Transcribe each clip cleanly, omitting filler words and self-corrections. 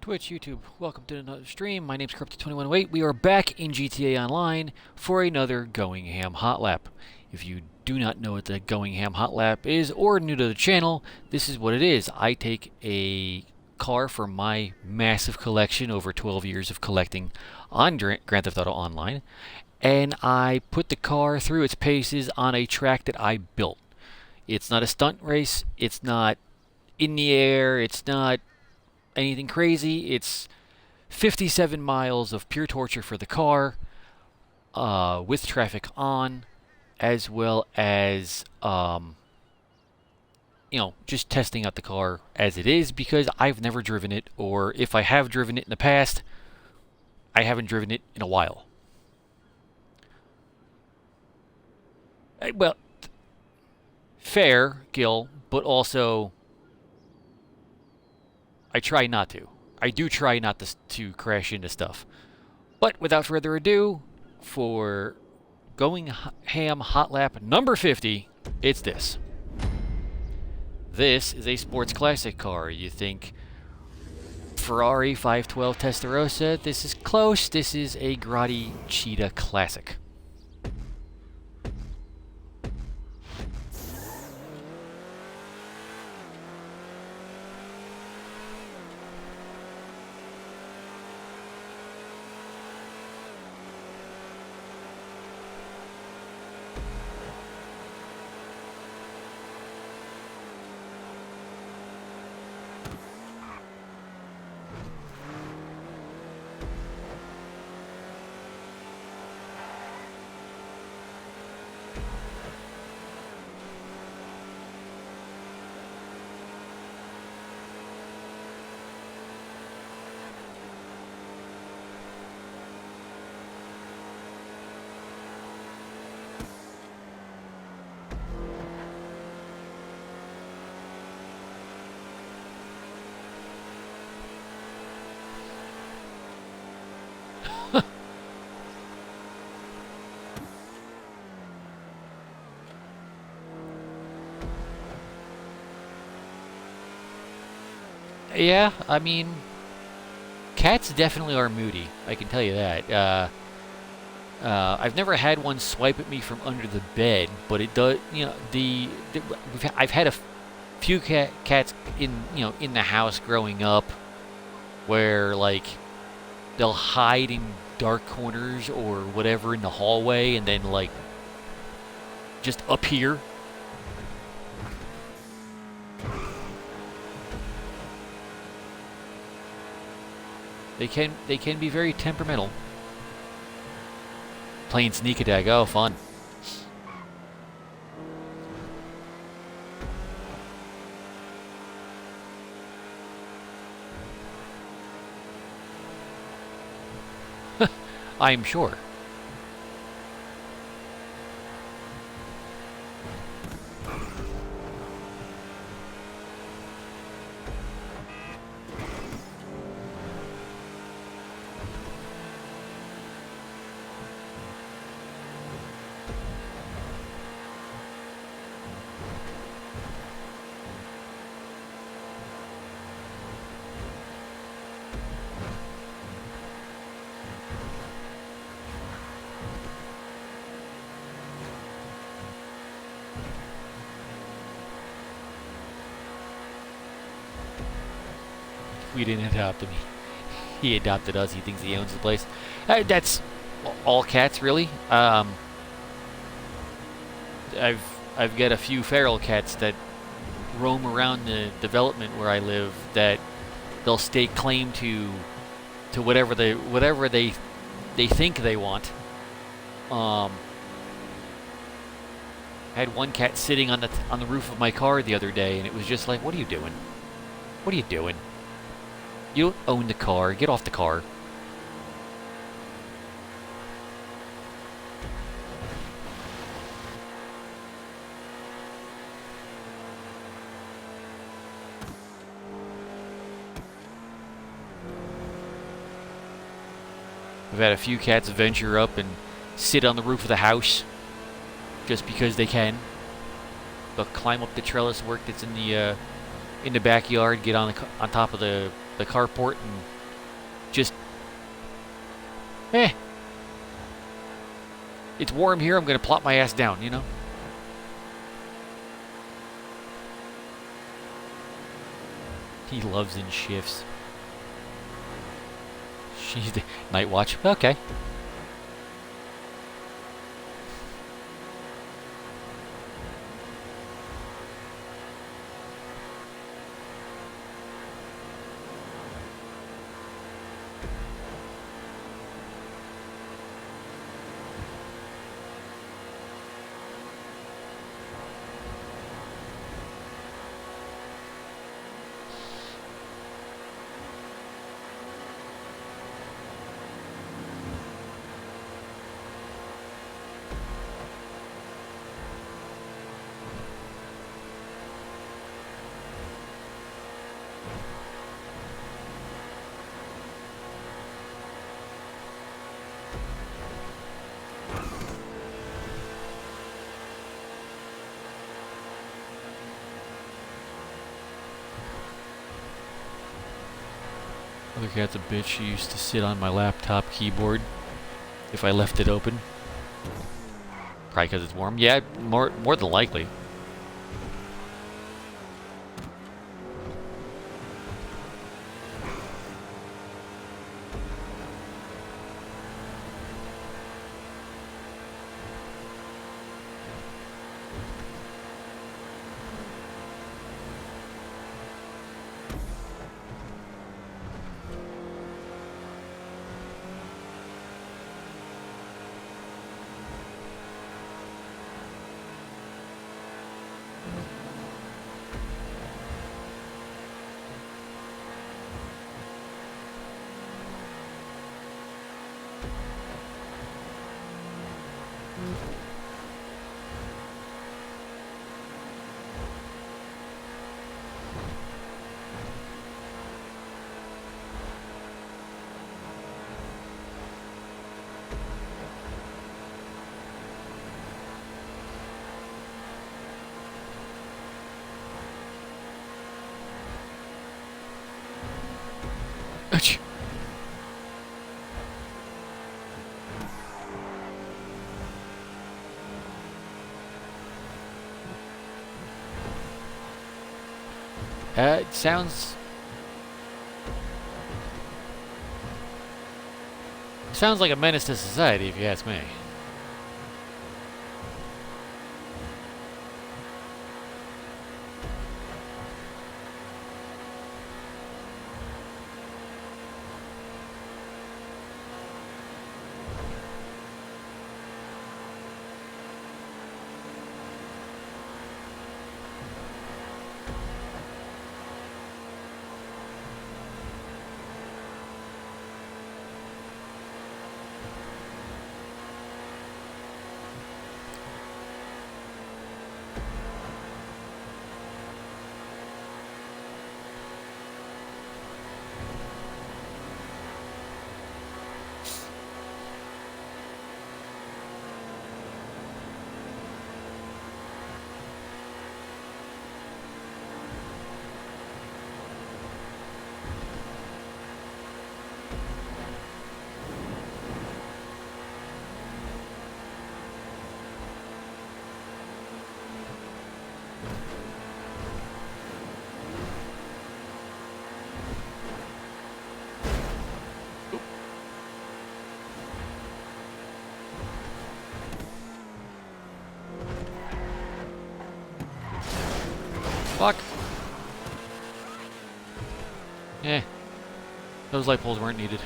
Twitch, YouTube, welcome to another stream. My name's Grotti 2108. We are back in GTA Online for another Going Ham Hot Lap. If you do not know what the Going Ham Hot Lap is, or are new to the channel, this is what it is. I take a car from my massive collection, over 12 years of collecting on Grand Theft Auto Online, and I put the car through its paces on a track that I built. It's not a stunt race, it's not in the air, it's not anything crazy. It's 57 miles of pure torture for the car, with traffic on, as well as just testing out the car as it is, because I've never driven it, or if I have driven it in the past, I haven't driven it in a while. Well, fair, Gil, but also I try not to. I do try not to crash into stuff. But without further ado, for Going Ham Hot Lap number 50, it's this. This is a sports classic car. You think Ferrari 512 Testarossa? This is close. This is a Grotti Cheetah Classic. Yeah, I mean, cats definitely are moody. I can tell you that. I've never had one swipe at me from under the bed, but it does. I've had a few cats in the house growing up, where like they'll hide in dark corners or whatever in the hallway, and then like just appear. They can be very temperamental. Playing sneak attack, oh fun. I'm sure. We didn't adopt him. He adopted us. He thinks he owns the place. That's all cats, really. I've got a few feral cats that roam around the development where I live, that they'll stake claim to whatever they think they want. Had one cat sitting on the roof of my car the other day, and it was just like, what are you doing? What are you doing? You don't own the car. Get off the car. I've had a few cats venture up and sit on the roof of the house just because they can. They'll climb up the trellis work that's in the backyard, get on top of the carport, and Just, it's warm here, I'm going to plop my ass down, you know? He loves in shifts. She's the night watch. Okay. Other cat's a bitch. She used to sit on my laptop keyboard if I left it open. Probably because it's warm. Yeah, more than likely. Ouch. It sounds like a menace to society, if you ask me. Fuck. Those light poles weren't needed.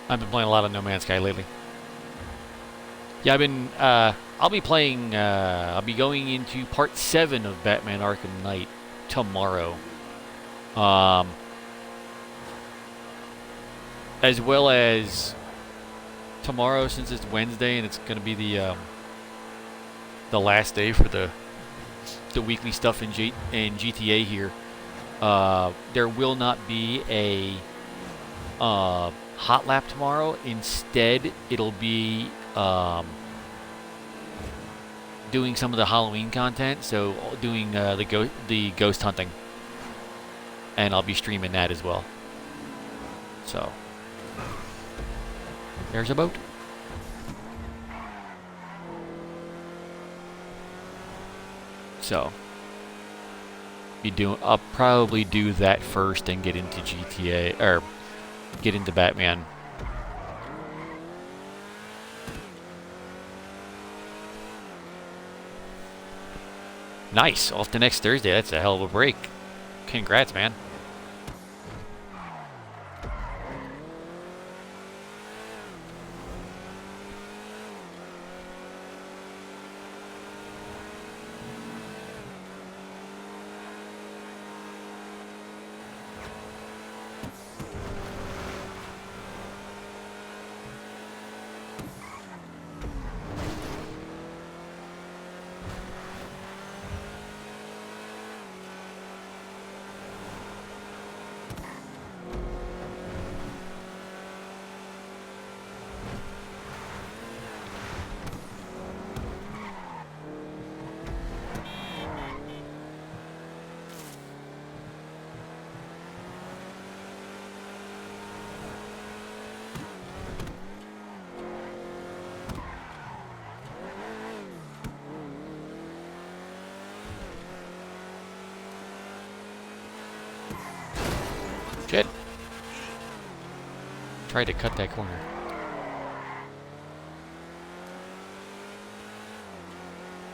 I've been playing a lot of No Man's Sky lately. Yeah, I've been. I'll be playing. I'll be going into part 7 of Batman Arkham Knight tomorrow. As well as tomorrow, since it's Wednesday and it's going to be the last day for the weekly stuff in GTA here. There will not be a hot lap tomorrow. Instead, it'll be doing some of the Halloween content. So doing the ghost hunting, and I'll be streaming that as well. So there's a boat. So I'll probably do that first and get into GTA or get into Batman. Nice. Off to next Thursday. That's a hell of a break. Congrats, man. Shit. Tried to cut that corner.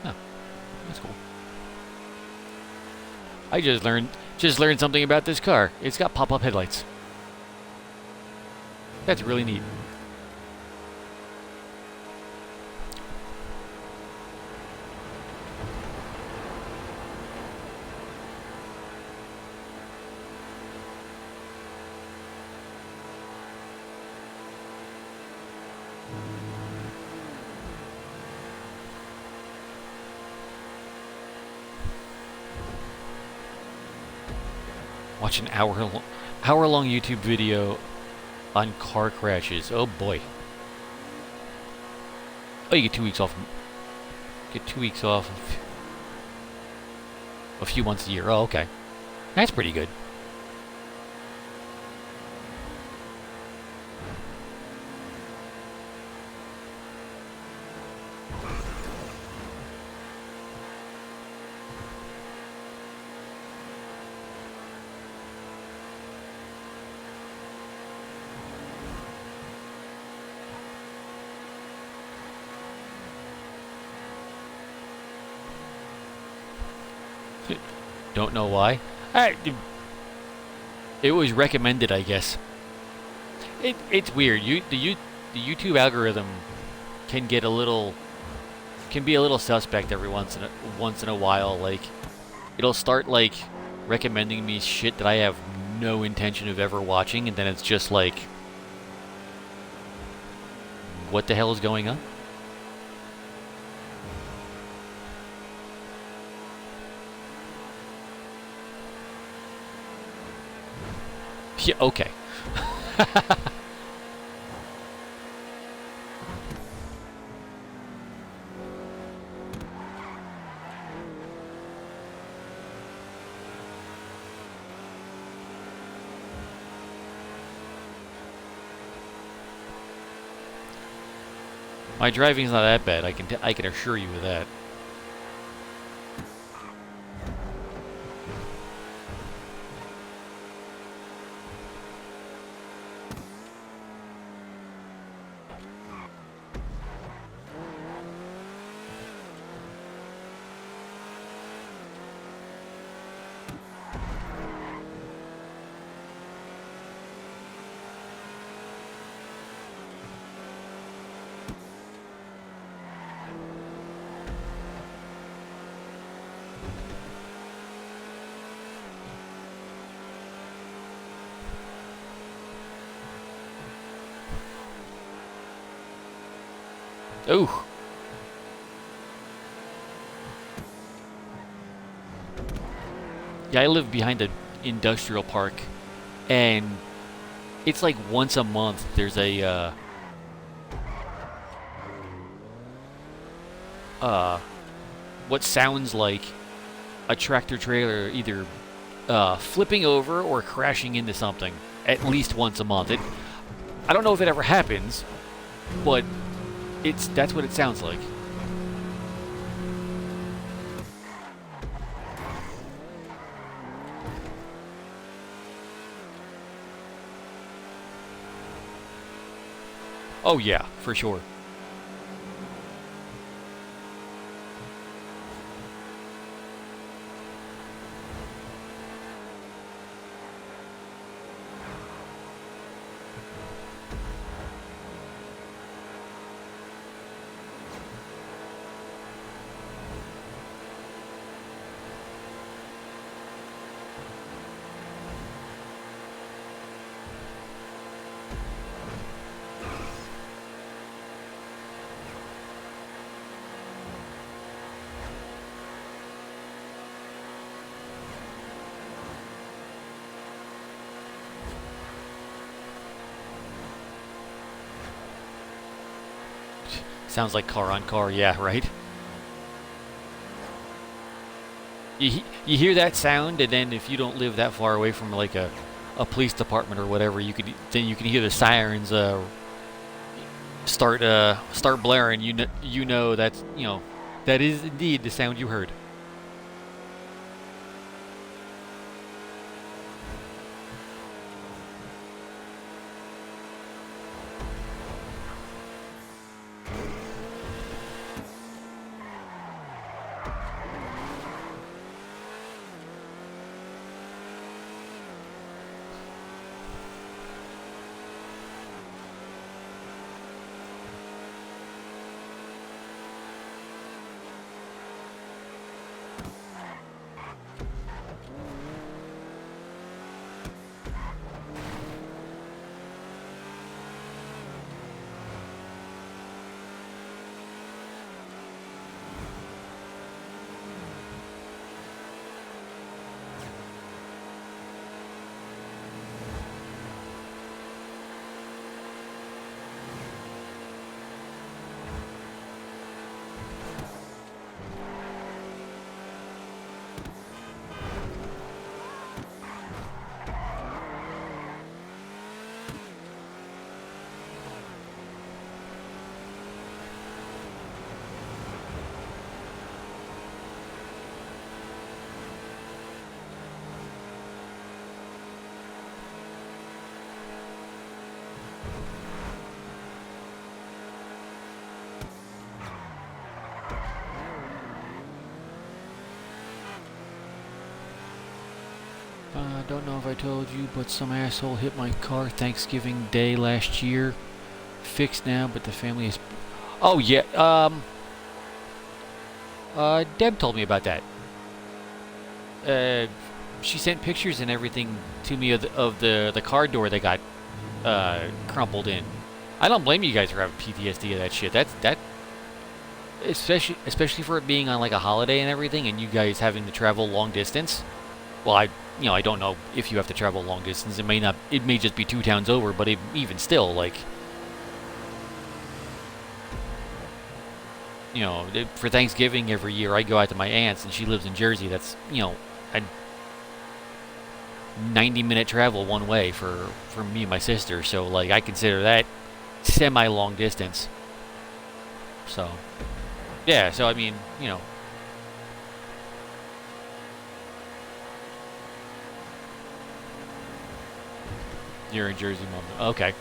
Huh. That's cool. I just learned something about this car. It's got pop-up headlights. That's really neat. Watch an hour-long YouTube video on car crashes. Oh boy. Oh, you get 2 weeks off. Get 2 weeks off a few months a year. Oh, okay. That's pretty good. Don't know why. It was recommended, I guess. It's weird. The YouTube algorithm can be a little suspect every once in a while. Like, it'll start like recommending me shit that I have no intention of ever watching, and then it's just like, what the hell is going on? Yeah, okay. My driving's not that bad. I can assure you of that. Ooh. Yeah, I live behind an industrial park, and it's like once a month there's a what sounds like a tractor trailer either flipping over or crashing into something at least once a month. I don't know if it ever happens, but that's what it sounds like. Oh yeah, for sure. Sounds like car on car, yeah, right? You hear that sound, and then if you don't live that far away from like a police department or whatever, you can hear the sirens start blaring. You know that's that is indeed the sound you heard. I don't know if I told you, but some asshole hit my car Thanksgiving Day last year. Fixed now, but the family is. Oh yeah. Deb told me about that. She sent pictures and everything to me of the car door that got crumpled in. I don't blame you guys for having PTSD of that shit. That especially for it being on like a holiday and everything, and you guys having to travel long distance. Well, I don't know if you have to travel long distance. It may not. It may just be 2 towns over, but even still, like, for Thanksgiving every year, I go out to my aunt's, and she lives in Jersey. That's a 90-minute travel one way for me and my sister. So like, I consider that semi-long distance. So yeah. So I mean, you're in Jersey, Mom. Okay.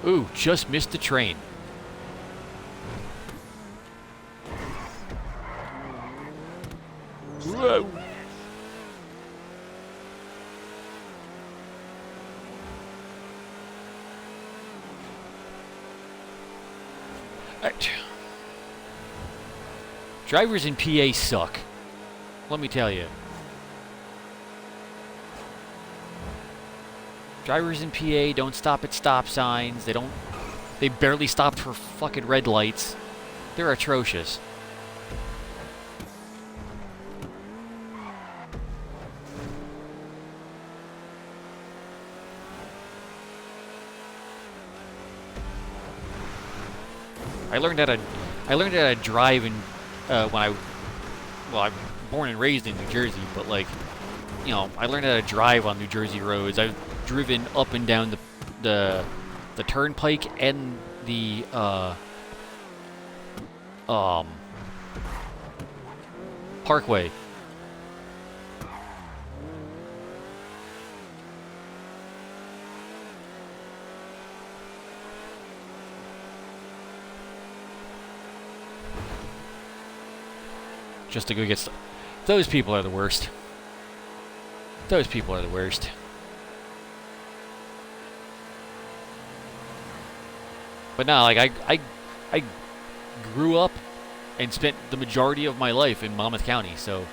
Ooh, just missed the train. Whoa. Drivers in PA suck. Let me tell you. Drivers in PA don't stop at stop signs. They barely stop for fucking red lights. They're atrocious. I learned how to drive in I'm born and raised in New Jersey, but like, you know, I learned how to drive on New Jersey roads. I've driven up and down the turnpike and the parkway. Just to go get those people are the worst. Those people are the worst. But no, like I grew up and spent the majority of my life in Monmouth County, so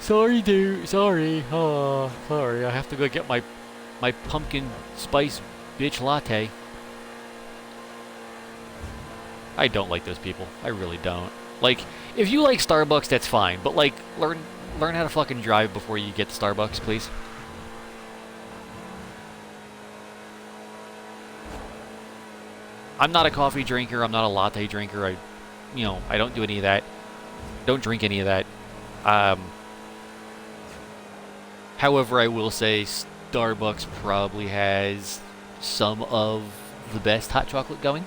sorry, dude. Sorry. Oh, sorry. I have to go get my pumpkin spice bitch latte. I don't like those people. I really don't. Like, if you like Starbucks, that's fine. But like, learn how to fucking drive before you get to Starbucks, please. I'm not a coffee drinker. I'm not a latte drinker. I don't do any of that. Don't drink any of that. However, I will say Starbucks probably has some of the best hot chocolate going.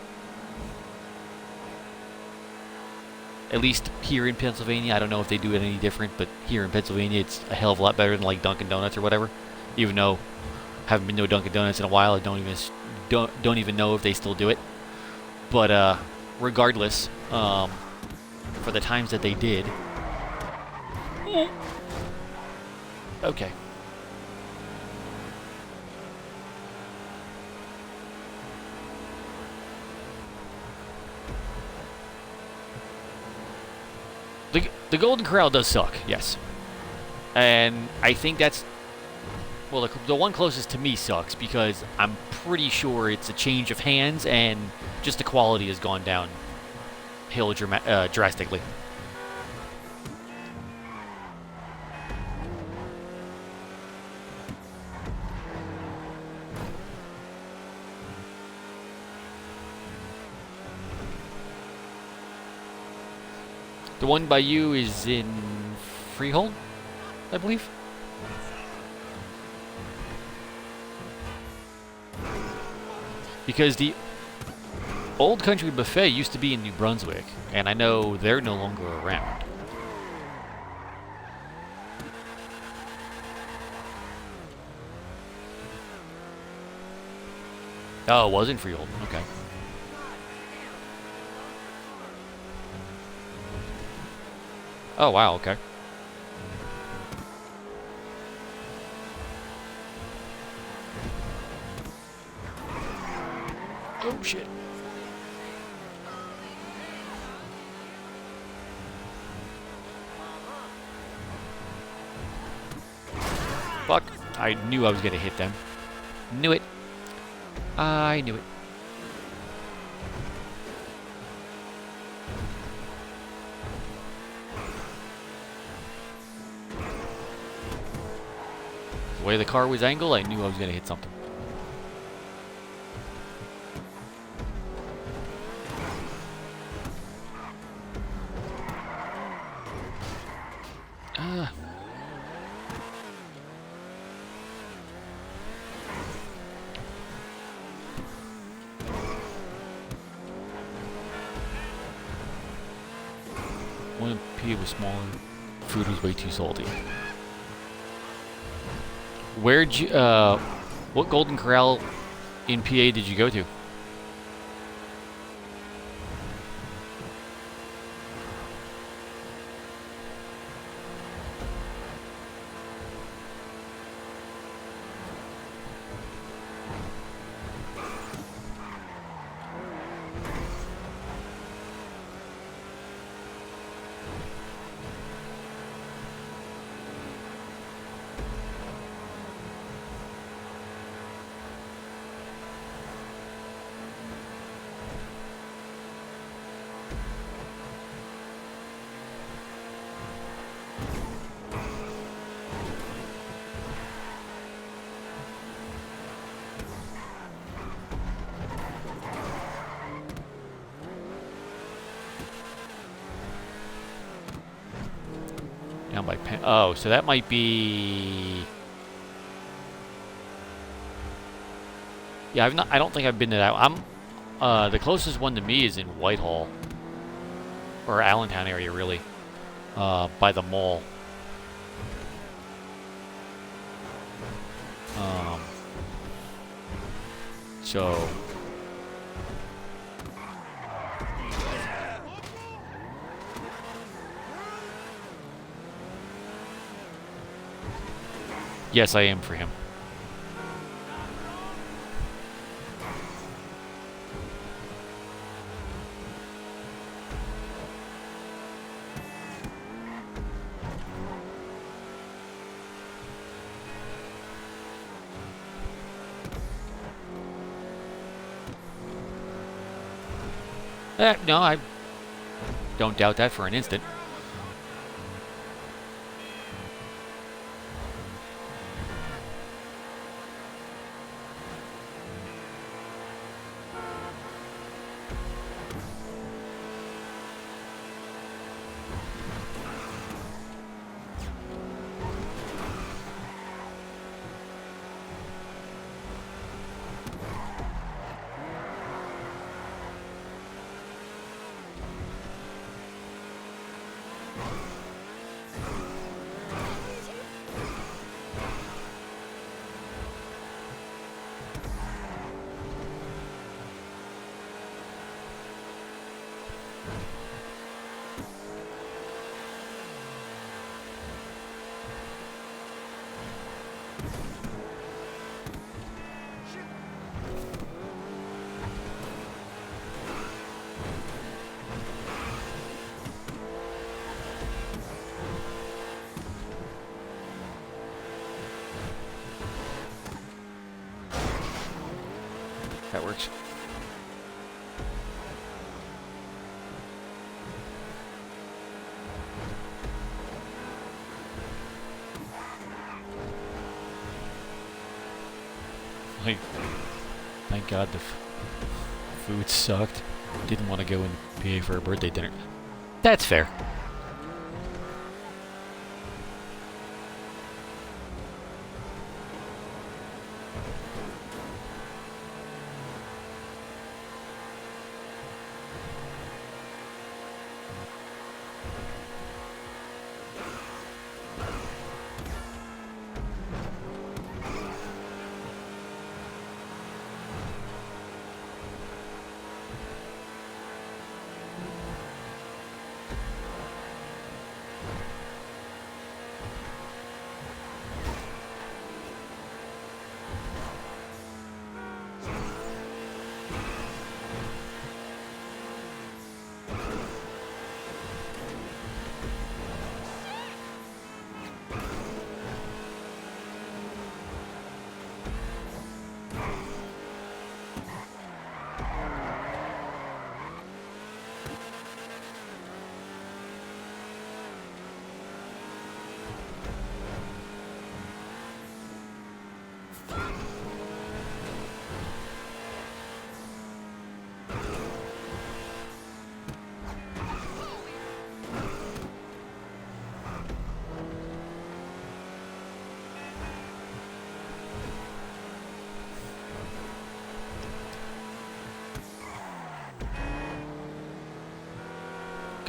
At least here in Pennsylvania. I don't know if they do it any different, but here in Pennsylvania, it's a hell of a lot better than like Dunkin' Donuts or whatever. Even though I haven't been to a Dunkin' Donuts in a while, I don't even know if they still do it. But regardless, for the times that they did. Okay. The Golden Corral does suck, yes. And I think that's... Well, the one closest to me sucks because I'm pretty sure it's a change of hands and just the quality has gone downhill drastically. The one by you is in Freehold, I believe. Because the Old Country Buffet used to be in New Brunswick, and I know they're no longer around. Oh, it was in Freehold. Okay. Oh, wow, okay. Oh, shit. Fuck. I knew I was gonna hit them. Knew it. I knew it. The way the car was angled, I knew I was going to hit something. When PA was smaller, food was way too salty. Where'd you, what Golden Corral in PA did you go to? Down by Penn. Oh, so that might be. Yeah, I don't think I've been to that. The closest one to me is in Whitehall, or Allentown area, really, by the mall. So. Yes, I am for him. No, I don't doubt that for an instant. That works. Like, thank God the food sucked. Didn't want to go in PA for a birthday dinner. That's fair.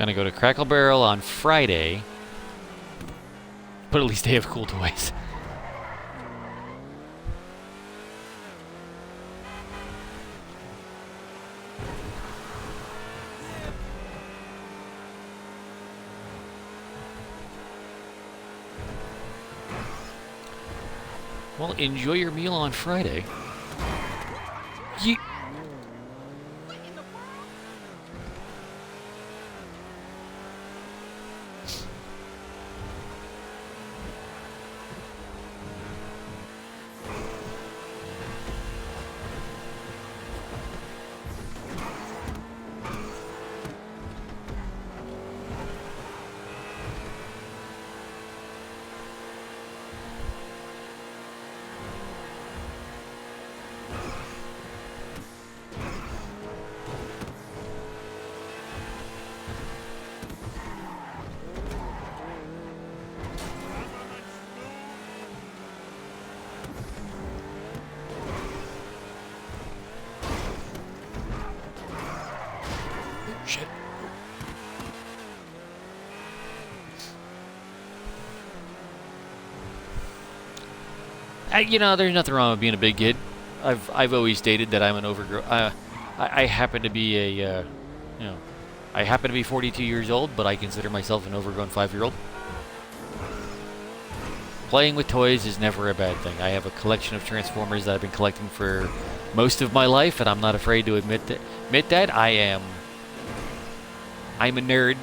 Gonna go to Crackle Barrel on Friday. But at least they have cool toys. Well, enjoy your meal on Friday. Shit. You know, there's nothing wrong with being a big kid. I've always stated that I'm an overgrown. I happen to be a, you know, I happen to be 42 years old, but I consider myself an overgrown 5-year-old. Playing with toys is never a bad thing. I have a collection of Transformers that I've been collecting for most of my life, and I'm not afraid to admit that I'm a nerd,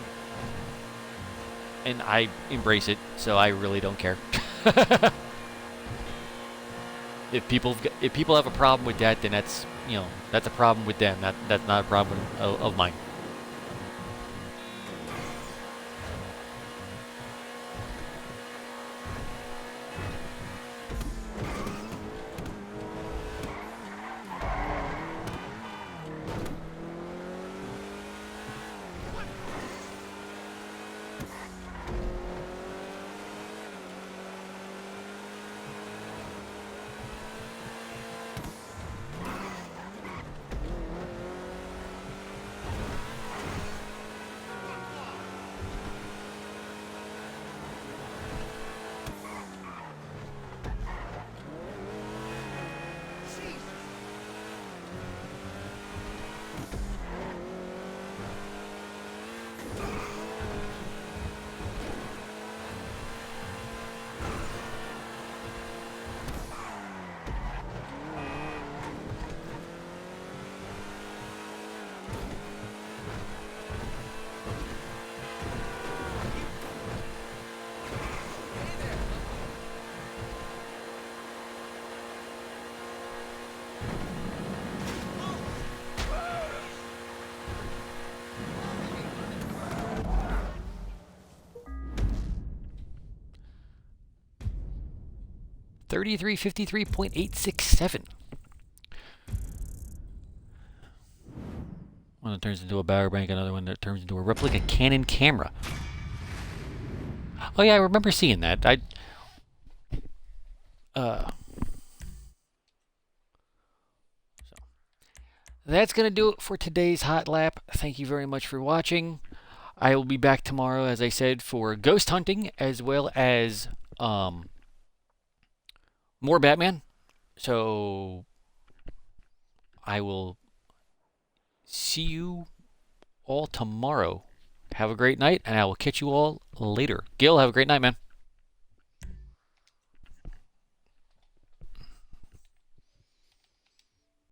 and I embrace it, so I really don't care. If people have a problem with that, then that's, you know, that's a problem with them. That's not a problem of mine. $3353.867. One that turns into a power bank, another one that turns into a replica Canon camera. Oh yeah, I remember seeing that. So that's gonna do it for today's Hot Lap. Thank you very much for watching. I will be back tomorrow, as I said, for ghost hunting as well as more Batman. So I will see you all tomorrow. Have a great night, and I will catch you all later. Gil, have a great night, man.